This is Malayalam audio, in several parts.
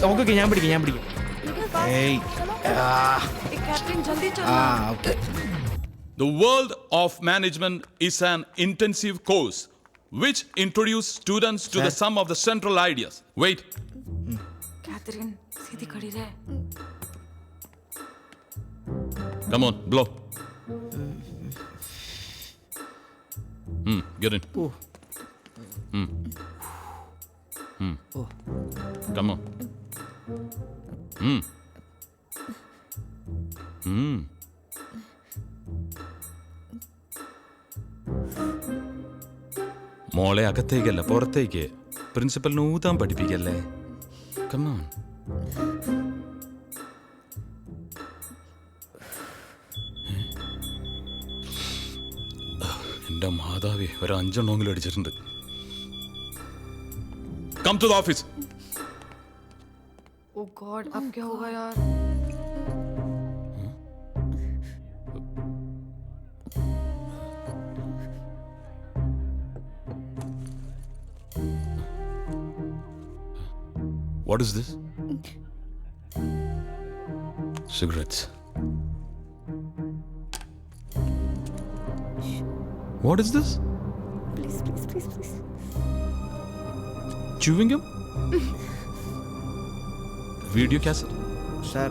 ഓക്കെ ഞാൻ പിടിക്കാം. ഏയ് कैथरीन जल्दी चलो. Okay. The world of management is an intensive course which introduces students to the sum of the central ideas. Wait. Catherine सीधी खड़ी रहे. Come on, blow. Get in. Come on. മോളെ അകത്തേക്കല്ല പുറത്തേക്ക്. പ്രിൻസിപ്പലിന് ഊതാൻ പഠിപ്പിക്കല്ലേ. കമോൺ. എന്റെ മാതാവേ, ഒരു 5 എണ്ണമെങ്കിലും അടിച്ചിട്ടുണ്ട്. Come to the office. Oh God, अब क्या होगा यार? What is this? Cigarettes. What is this? Please. Chewing gum? Video cassette? Sir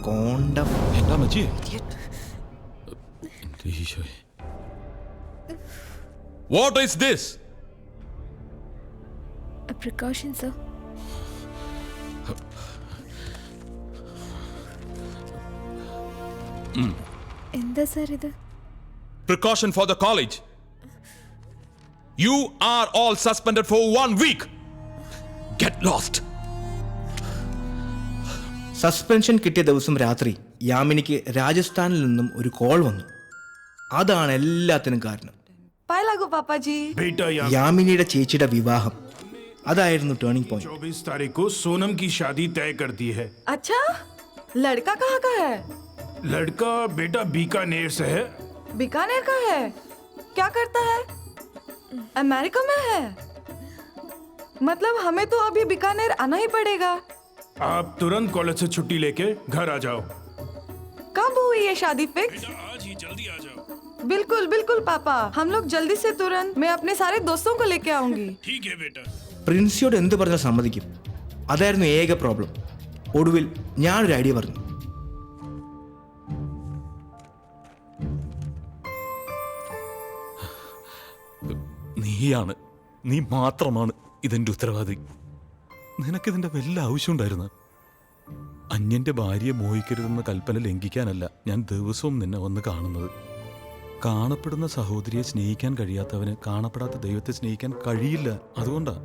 condom. എന്താ മച്ചി? What is this? A precaution, sir. എന്താ സാർ ഇത്? Precaution for the college. You are all suspended for 1 week. Get lost. Suspension കിട്ടിയ ദിവസം രാത്രി യാമിനിക്ക് രാജസ്ഥാനിൽ നിന്നും ഒരു കോൾ വന്നു. അതാണ് എല്ലാത്തിനും കാരണം. पाए लागो पापा जी. बेटा യാമിനിയുടെ ചേച്ചിയുടെ വിവാഹം അതായിരുന്നു ടേണിംഗ് പോയിന്റ്. 24 तारीख को सोनम की शादी तय कर दी है. अच्छा, लड़का कहाँ का है? लड़का बेटा बीकानेर से है. बीकानेर का है? क्या करता है? अमेरिका में है? मतलब हमें तो अभी बीकानेर आना ही पड़ेगा. आप तुरंत कॉलेज से छुट्टी लेके घर आ जाओ. कब हुई ये शादी फिक्स? आज ही जल्दी आ जाओ. बिल्कुल पापा, हम लोग जल्दी से तुरंत. मैं अपने सारे दोस्तों को लेके आऊंगी. ठीक है बेटा. പ്രിൻസിയോട് എന്ത് പറഞ്ഞാൽ സമ്മതിക്കും. അതായിരുന്നു ഏക പ്രോബ്ലം. ഒടുവിൽ ഞാനൊരു ഐഡിയ പറഞ്ഞു. നീ മാത്രമാണ് ഇതെന്റെ ഉത്തരവാദി. നിനക്കിതിന്റെ വല്ല ആവശ്യമുണ്ടായിരുന്നു? അന്യന്റെ ഭാര്യയെ മോഹിക്കരുതെന്ന കൽപ്പന ലംഘിക്കാനല്ല ഞാൻ ദിവസവും നിന്നെ വന്ന് കാണുന്നത്. കാണപ്പെടുന്ന സഹോദരിയെ സ്നേഹിക്കാൻ കഴിയാത്തവന് കാണപ്പെടാത്ത ദൈവത്തെ സ്നേഹിക്കാൻ കഴിയില്ല. അതുകൊണ്ടാ.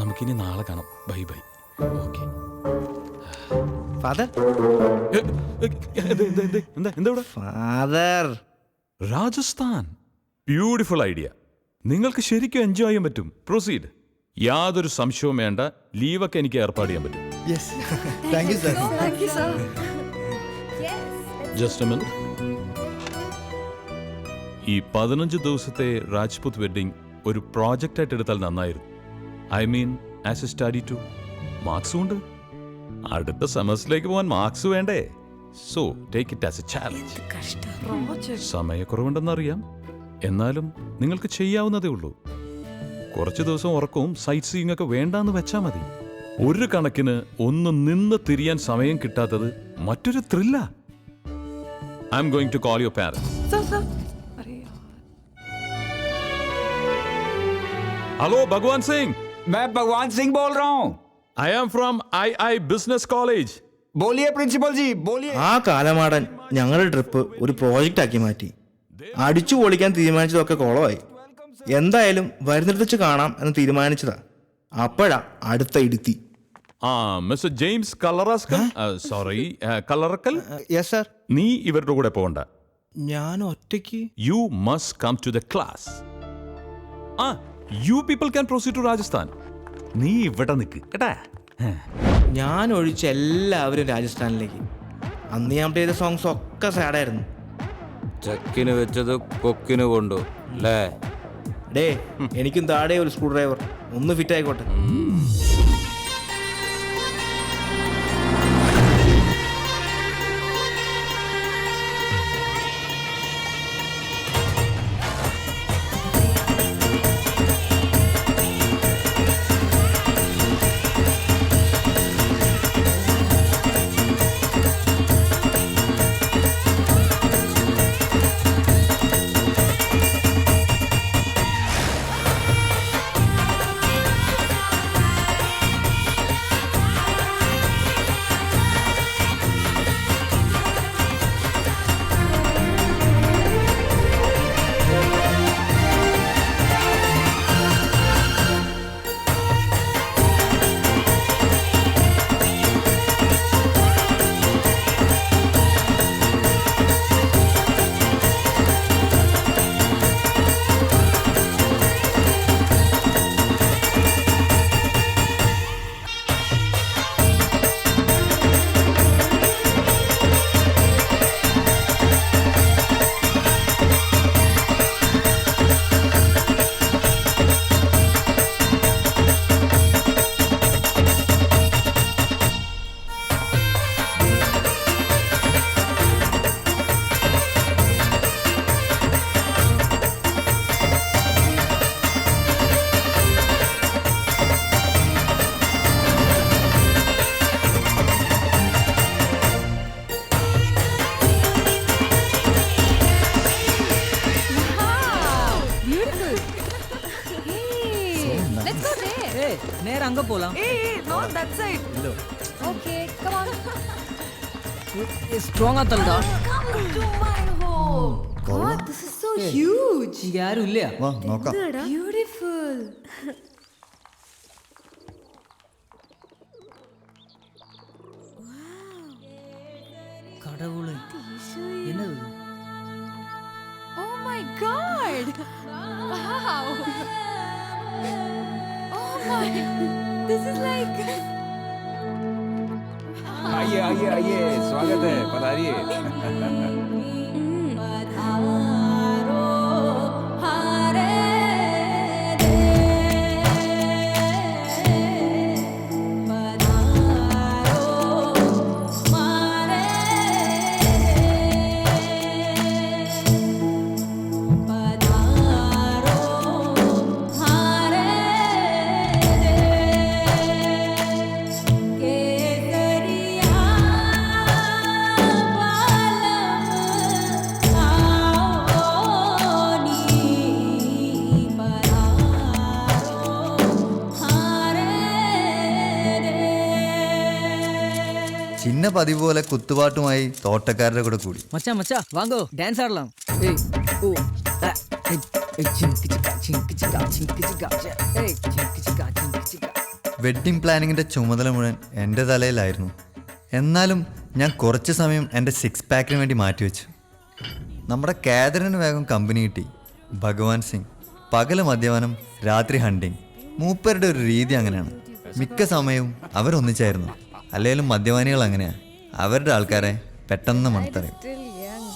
നമുക്കിനി നാളെ കാണാം. Bye. Okay. Father father Rajasthan beautiful idea. നിങ്ങൾക്ക് ശരിക്കും എൻജോയ് ചെയ്യാൻ പറ്റും. പ്രൊസീഡ്. യാതൊരു സംശയവും വേണ്ട. ലീവൊക്കെ എനിക്ക് ഏർപ്പാട് ചെയ്യാൻ പറ്റും. Thank you sir. Thank you, sir. Just A minute. ഈ 15 ദിവസത്തെ രാജ്പുത് വെഡിങ് ഒരു പ്രോജക്റ്റ് ആയിട്ട് എടുത്താൽ നന്നായിരുന്നു. I mean as a study too. മാർക്സും ഉണ്ട്. അടുത്ത സെമസ്റ്ററിലേക്ക് പോകാൻ മാർക്സ് വേണ്ടേ? So take it as a challenge. Project. സമയക്കുറവുണ്ടെന്നറിയാം. എന്നാലും നിങ്ങൾക്ക് ചെയ്യാവുന്നതേ ഉള്ളൂ. കുറച്ച് ദിവസം ഉറക്കവും സൈറ്റ് സീയിങ് ഒക്കെ വേണ്ടാന്ന് വെച്ചാൽ മതി. ഒരു കണക്കിന് ഒന്ന് നിന്ന് തിരിയാൻ സമയം കിട്ടാത്തത് മറ്റൊരു ത്രില്ലാ. I am going to call your parents. Sir. अरे यार. हेलो भगवान सिंह. मैं भगवान सिंह बोल रहा हूँ. I am from II business college. बोलिए प्रिंसिपल जी, बोलिए. ആ കാലമാടൻ ഞങ്ങളുടെ ട്രിപ്പ് ഒരു പ്രോജക്റ്റ് ആക്കി മാറ്റി. അടിച്ചു പൊളിക്കാൻ തീരുമാനിച്ചതൊക്കെ കുളമായി. എന്തായാലും വരുന്നിടത്ത് വെച്ച് കാണാം എന്ന് തീരുമാനിച്ചതാ. അപ്പോഴാ അടുത്ത ഇടുത്തി. Mister James Kallaraskal. Sorry, Kallarakkal. Yes sir. നീ ഇവരുടെ കൂടെ പോകണ്ട. ഞാൻ ഒറ്റയ്ക്ക്. You must come to the class. You people can proceed to Rajasthan. നീ ഇവിടെ നിൽക്ക് കേട്ടാ. ഞാൻ ഒഴിച്ച എല്ലാവരും രാജസ്ഥാനിലേക്ക്. അന്ന് ഞാൻ ചെയ്ത സോങ്സ് ഒക്കെ സാഡായിരുന്നു. ചെക്കിന് വെച്ചത് കൊക്കിന് കൊണ്ടു അല്ലേ? ഡേ, എനിക്കും താഴെ ഒരു സ്ക്രൂ ഡ്രൈവർ ഒന്ന് ഫിറ്റ് ആയിക്കോട്ടെ. നേരെ അങ്ങ് പോലാം not that side. Okay come on strong ആത്തല്ല Come to my home. God this is so huge ഇങ്ങ ആരും ഇല്ല വാ നോക്കാം ബ്യൂട്ടിഫുൾ കടവുളെ എന്നത് Oh my god! Wow! Oh my! This is like. आइए आइए आइए स्वागत है पधारिए ചിന്ന പതിവ് പോലെ കുത്തുപാട്ടുമായി തോട്ടക്കാരുടെ കൂടെ കൂടി മച്ചാ മച്ചാ വാങ്ങോ ഡാൻസ് ആടലാം ഏയ് ഓ ആ, ഏയ്, ഏയ്, ചിങ്ക് ചിക്ക, ചിങ്ക് ചിക്ക, ചിങ്ക് ചിക്ക, ചെ, ഏയ്, ചിങ്ക് ചിക്ക, ചിങ്ക് ചിക്ക. വെഡ്ഡിംഗ് പ്ലാനിങ്ങിൻ്റെ ചുമതല മുഴുവൻ എൻ്റെ തലയിലായിരുന്നു. എന്നാലും ഞാൻ കുറച്ച് സമയം എൻ്റെ സിക്സ് പാക്കിന് വേണ്ടി മാറ്റിവെച്ചു. നമ്മുടെ കാതറിന് വേഗം കമ്പനി കിട്ടി. ഭഗവാൻ സിംഗ് പകല് മദ്യപാനം, രാത്രി ഹണ്ടിങ്. മൂപ്പരുടെ ഒരു രീതി അങ്ങനെയാണ്. മിക്ക സമയവും അവരൊന്നിച്ചായിരുന്നു. അല്ലെങ്കിലും മദ്യപാനികൾ അങ്ങനെയാണ്. അവരുടെ ആൾക്കാരെ പെട്ടെന്ന് മണത്തറിയും. Still young.